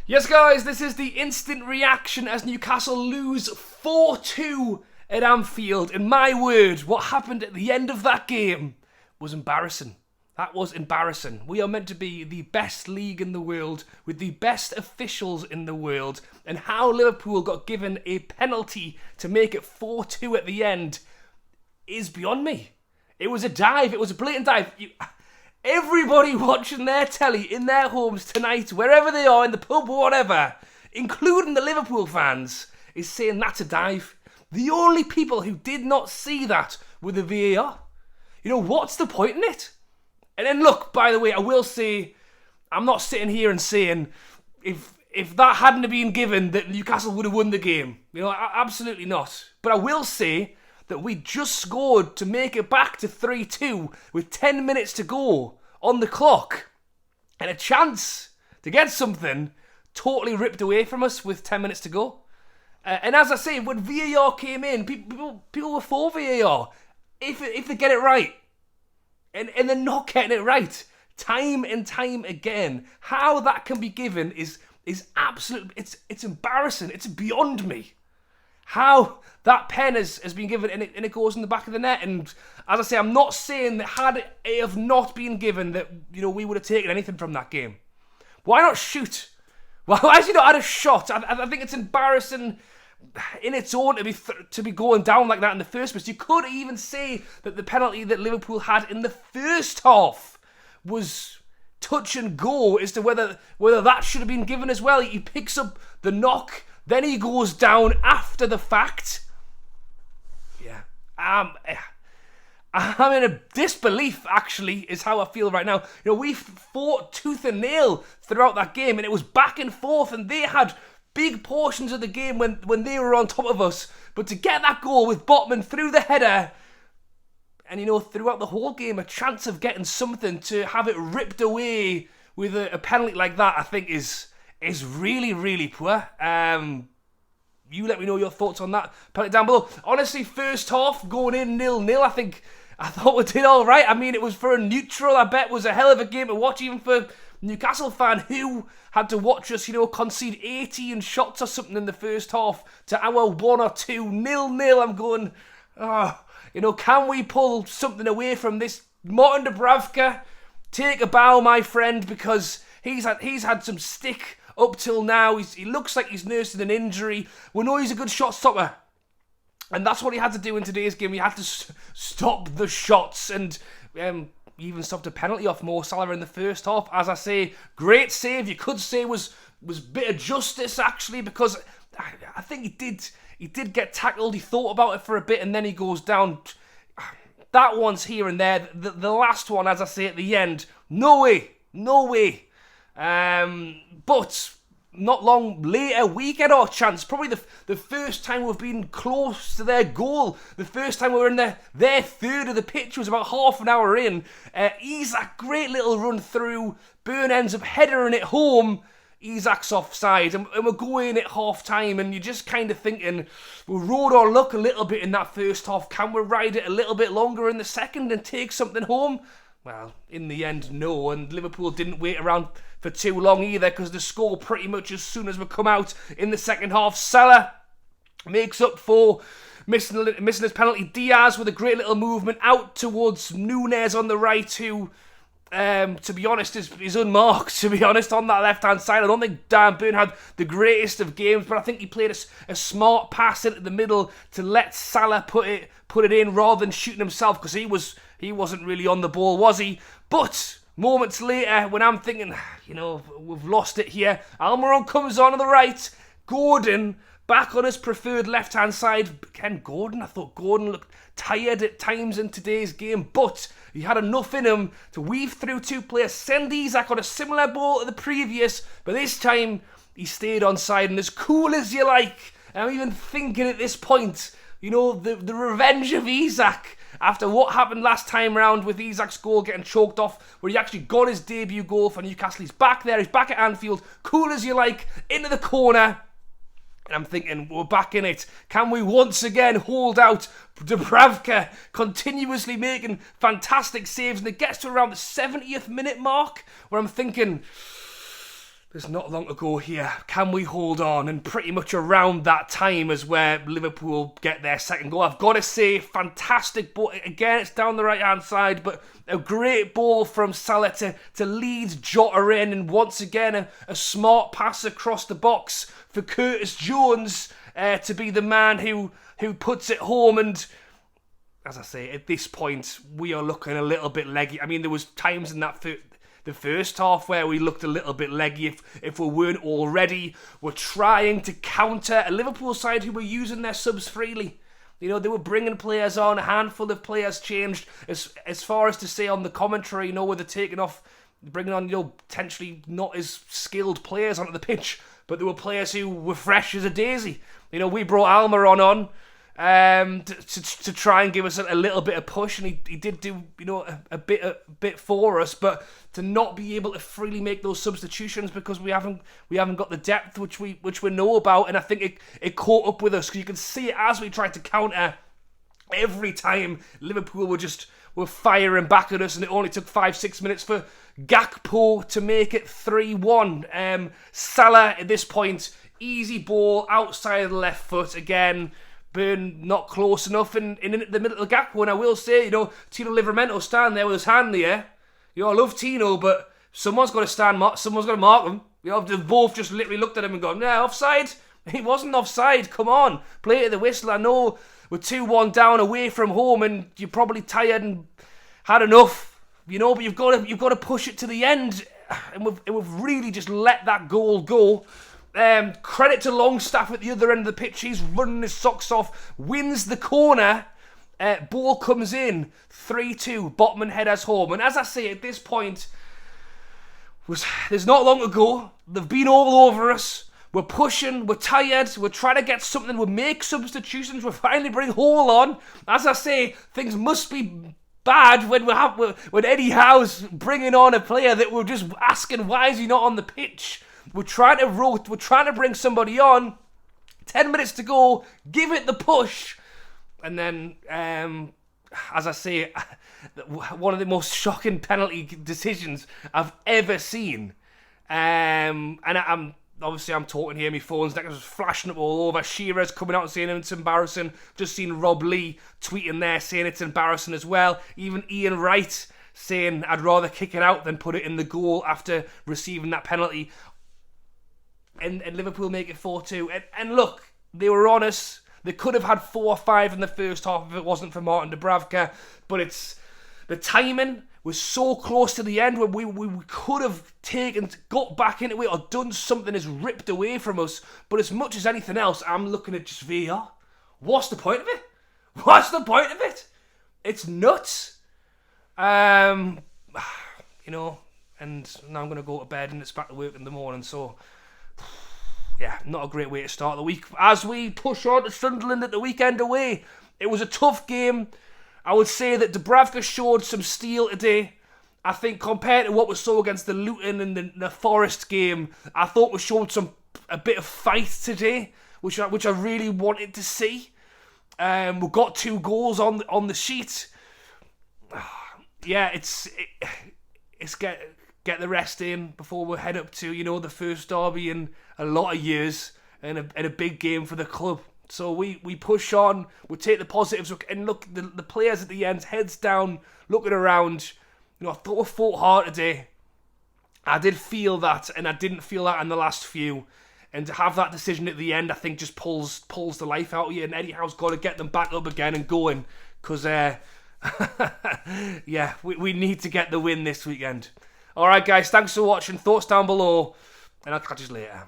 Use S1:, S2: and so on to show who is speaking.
S1: Yes, guys, this is the instant reaction as Newcastle lose 4-2 at Anfield. And my word, what happened at the end of that game was embarrassing. That was embarrassing. We are meant to be the best league in the world with the best officials in the world. And how Liverpool got given a penalty to make it 4-2 at the end is beyond me. It was a dive. It was a blatant dive. Everybody watching their telly in their homes tonight, wherever they are, in the pub or whatever, including the Liverpool fans, is saying that's a dive. The only people who did not see that were the VAR. You know, what's the point in it? And then look, by the way, I will say, I'm not sitting here and saying if that hadn't have been given that Newcastle would have won the game. You know, absolutely not. But I will say that we just scored to make it back to 3-2 with 10 minutes to go on the clock. And a chance to get something totally ripped away from us with 10 minutes to go. And as I say, when VAR came in, people were for VAR. If they get it right. And they're not getting it right. Time and time again. How that can be given is absolutely, it's embarrassing. It's beyond me. How that pen has been given and it goes in the back of the net. And as I say, I'm not saying that had it have not been given that, you know, we would have taken anything from that game. Why not shoot? Why has he not had a shot? I think it's embarrassing in its own to be going down like that in the first place. You could even say that the penalty that Liverpool had in the first half was touch and go as to whether that should have been given as well. He picks up the knock, then he goes down after the fact. Yeah, I'm in a disbelief, actually, is how I feel right now. You know, we fought tooth and nail throughout that game, and it was back and forth, and they had big portions of the game when they were on top of us. But to get that goal with Botman through the header, and, you know, throughout the whole game, a chance of getting something, to have it ripped away with a penalty like that, I think is really, really poor. You let me know your thoughts on that penalty down below. Honestly, first half, going in 0-0, I thought we did all right. I mean, it was for a neutral, I bet, was a hell of a game to watch, even for Newcastle fan who had to watch us, you know, concede 18 shots or something in the first half to our 1 or 2, 0-0. I'm going, you know, can we pull something away from this? Martin Dubravka, take a bow, my friend, because he's had some stick up till now. He looks like he's nursing an injury. We know he's a good shot stopper. And that's what he had to do in today's game. He had to stop the shots, and even stopped a penalty off Mo Salah in the first half. As I say, great save. You could say was a bit of justice, actually, because I think he did get tackled. He thought about it for a bit, and then he goes down. That one's here and there. The last one, as I say at the end, no way. But not long later, we get our chance. Probably the first time we've been close to their goal. The first time we were in their third of the pitch was about half an hour in. Isak, great little run through. Burn ends up headering it home. Isak's offside, and we're going at half time, and you're just kind of thinking, we rode our luck a little bit in that first half. Can we ride it a little bit longer in the second and take something home? Well, in the end, no, and Liverpool didn't wait around for too long either, because the score pretty much as soon as we come out in the second half. Salah makes up for missing his penalty. Diaz with a great little movement out towards Nunez on the right, who, to be honest, is unmarked, to be honest, on that left-hand side. I don't think Dan Burn had the greatest of games, but I think he played a smart pass into the middle to let Salah put it in rather than shooting himself, because he wasn't really on the ball, was he? But moments later, when I'm thinking, you know, we've lost it here, Almiron comes on the right. Gordon back on his preferred left-hand side. Again, Gordon, I thought Gordon looked tired at times in today's game, but he had enough in him to weave through two players, send Isak on a similar ball to the previous, but this time he stayed onside, and as cool as you like, I'm even thinking at this point, you know, the revenge of Isak after what happened last time round with Isak's goal getting choked off, where he actually got his debut goal for Newcastle. He's back there, he's back at Anfield, cool as you like, into the corner. And I'm thinking, we're back in it. Can we once again hold out? Dubravka continuously making fantastic saves, and it gets to around the 70th minute mark, where I'm thinking, There's not long to go here. Can we hold on? And pretty much around that time is where Liverpool get their second goal. I've got to say, fantastic ball. Again, it's down the right-hand side, but a great ball from Salah to lead Jota in. And once again, a smart pass across the box for Curtis Jones to be the man who puts it home. And as I say, at this point, we are looking a little bit leggy. I mean, there was times in that the first half where we looked a little bit leggy if we weren't already. We're trying to counter a Liverpool side who were using their subs freely. You know, they were bringing players on, a handful of players changed. As far as to say on the commentary, you know, where they're taking off, bringing on, you know, potentially not as skilled players onto the pitch, but there were players who were fresh as a daisy. You know, we brought Alma on to try and give us a little bit of push, and he did do, you know, a bit for us, but to not be able to freely make those substitutions because we haven't got the depth which we know about, and I think it caught up with us because you can see it as we tried to counter. Every time Liverpool were firing back at us, and it only took 5-6 minutes for Gakpo to make it 3-1. Salah at this point, easy ball outside of the left foot again. Burn not close enough in the middle of the Gakpo, and I will say, you know, Tino Livramento stand there with his hand there. You know, I love Tino, but someone's got to stand, someone's got to mark him. You know, they've both just literally looked at him and gone, "Nah, offside." He wasn't offside. Come on, play to the whistle. I know we're 2-1 down away from home, and you're probably tired and had enough, you know. But you've got to push it to the end, and we've really just let that goal go. Credit to Longstaff at the other end of the pitch. He's running his socks off, wins the corner. Ball comes in, 3-2. Botman headers home. And as I say, at this point, there's not long to go. They've been all over us. We're pushing. We're tired. We're trying to get something. We make substitutions. We finally bring Hall on. As I say, things must be bad when Eddie Howe's bringing on a player that we're just asking, why is he not on the pitch? We're trying to bring somebody on. 10 minutes to go. Give it the push. And then, as I say, one of the most shocking penalty decisions I've ever seen. And I'm talking here, my phone's like just flashing up all over. Shearer's coming out and saying it's embarrassing. Just seen Rob Lee tweeting there saying it's embarrassing as well. Even Ian Wright saying I'd rather kick it out than put it in the goal after receiving that penalty. And Liverpool make it 4-2. And look, they were honest. They could have had 4 or 5 in the first half if it wasn't for Martin Dubravka. But the timing was so close to the end when we could have got back into it or done something that's ripped away from us. But as much as anything else, I'm looking at just VR. What's the point of it? What's the point of it? It's nuts. You know, and now I'm going to go to bed and it's back to work in the morning, so yeah, not a great way to start the week. As we push on to Sunderland at the weekend away, it was a tough game. I would say that Dubravka showed some steel today. I think compared to what we saw against the Luton and the Forest game, I thought we showed a bit of fight today, which I really wanted to see. We got 2 goals on the sheet. Yeah, it's get the rest in before we head up to, you know, the first derby in a lot of years and a big game for the club. So we push on, we take the positives, and look, the players at the end, heads down, looking around. You know, I thought we fought hard today. I did feel that, and I didn't feel that in the last few. And to have that decision at the end, I think just pulls the life out of you. And Eddie Howe's got to get them back up again and going, because yeah, we need to get the win this weekend. Alright guys, thanks for watching. Thoughts down below, and I'll catch you later.